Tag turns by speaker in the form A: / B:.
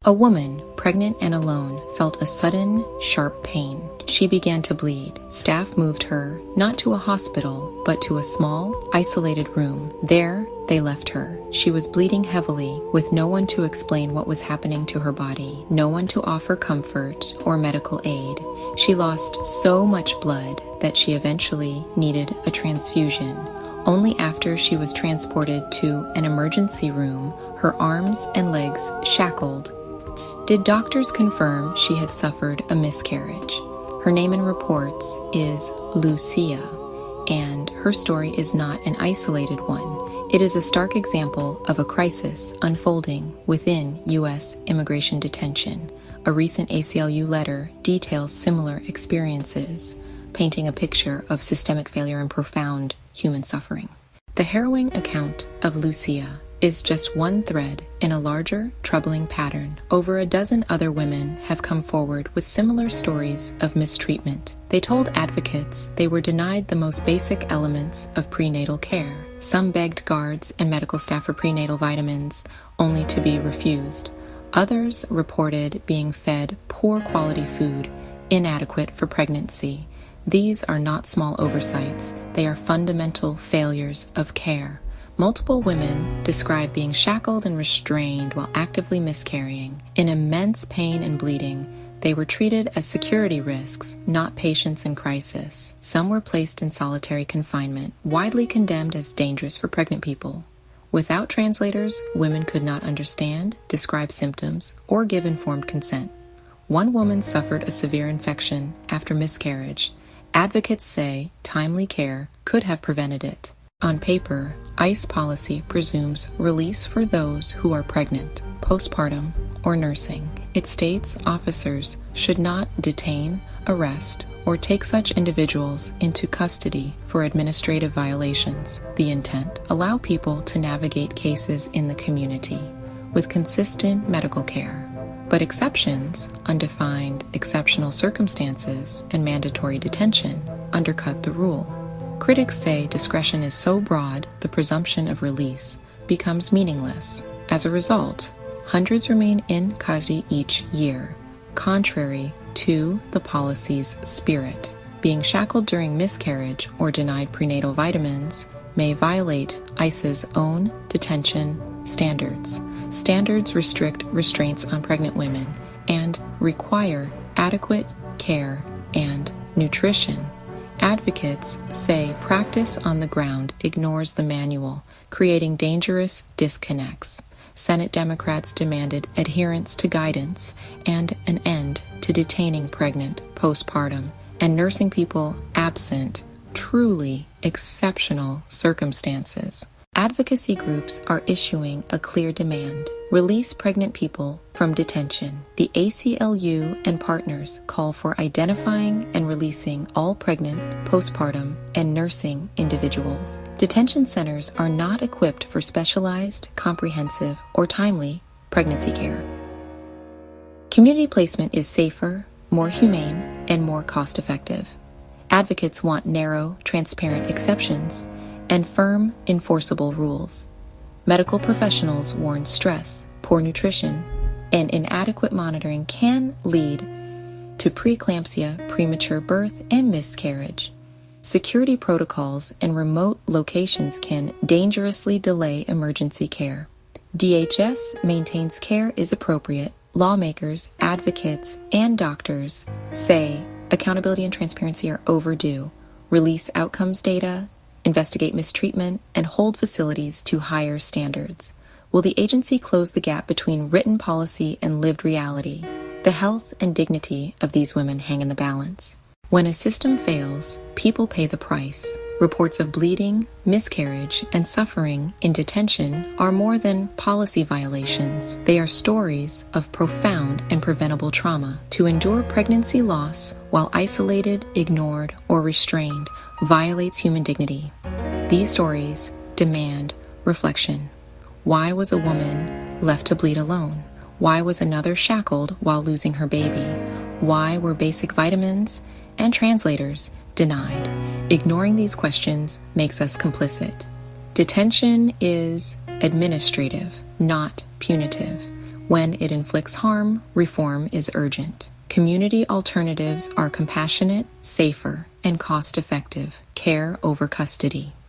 A: A woman, pregnant and alone, felt a sudden, sharp pain. She began to bleed. Staff moved her, not to a hospital, but to a small, isolated room. There, they left her. She was bleeding heavily, with no one to explain what was happening to her body, no one to offer comfort or medical aid. She lost so much blood that she eventually needed a transfusion. Only after she was transported to an emergency room, her arms and legs shackled, did doctors confirm she had suffered a miscarriage. Her name in reports is Lucia, and her story is not an isolated one. It is a stark example of a crisis unfolding within U.S. immigration detention. A recent ACLU letter details similar experiences, painting a picture of systemic failure and profound human suffering. The harrowing account of Lucia is just one thread in a larger, troubling pattern. Over a dozen other women have come forward with similar stories of mistreatment. They told advocates they were denied the most basic elements of prenatal care. Some begged guards and medical staff for prenatal vitamins, only to be refused. Others reported being fed poor quality food, inadequate for pregnancy. These are not small oversights. They are fundamental failures of care. Multiple women describe being shackled and restrained while actively miscarrying. In immense pain and bleeding, they were treated as security risks, not patients in crisis. Some were placed in solitary confinement, widely condemned as dangerous for pregnant people. Without translators, women could not understand, describe symptoms, or give informed consent. One woman suffered a severe infection after miscarriage. Advocates say timely care could have prevented it. On paper, ICE policy presumes release for those who are pregnant, postpartum, or nursing. It states officers should not detain, arrest, or take such individuals into custody for administrative violations. The intent: allow people to navigate cases in the community with consistent medical care. But exceptions, undefined exceptional circumstances, and mandatory detention undercut the rule. Critics say discretion is so broad, the presumption of release becomes meaningless. As a result, hundreds remain in custody each year, contrary to the policy's spirit. Being shackled during miscarriage or denied prenatal vitamins may violate ICE's own detention standards. Standards restrict restraints on pregnant women and require adequate care and nutrition. Advocates say practice on the ground ignores the manual, creating dangerous disconnects. Senate Democrats demanded adherence to guidance and an end to detaining pregnant postpartum and nursing people absent truly exceptional circumstances. Advocacy groups are issuing a clear demand: release pregnant people from detention. The ACLU and partners call for identifying and releasing all pregnant, postpartum, and nursing individuals. Detention centers are not equipped for specialized, comprehensive, or timely pregnancy care. Community placement is safer, more humane, and more cost-effective. Advocates want narrow, transparent exceptions and firm, enforceable rules. Medical professionals warn stress, poor nutrition, and inadequate monitoring can lead to preeclampsia, premature birth, and miscarriage. Security protocols and remote locations can dangerously delay emergency care. DHS maintains care is appropriate. Lawmakers, advocates, and doctors say accountability and transparency are overdue. Release outcomes data, investigate mistreatment, and hold facilities to higher standards. Will the agency close the gap between written policy and lived reality? The health and dignity of these women hang in the balance. When a system fails, people pay the price. Reports of bleeding, miscarriage, and suffering in detention are more than policy violations. They are stories of profound and preventable trauma. To endure pregnancy loss while isolated, ignored, or restrained violates human dignity. These stories demand reflection. Why was a woman left to bleed alone? Why was another shackled while losing her baby? Why were basic vitamins and translators denied? Ignoring these questions makes us complicit. Detention is administrative, not punitive. When it inflicts harm, reform is urgent. Community alternatives are compassionate, safer, and cost-effective care over custody.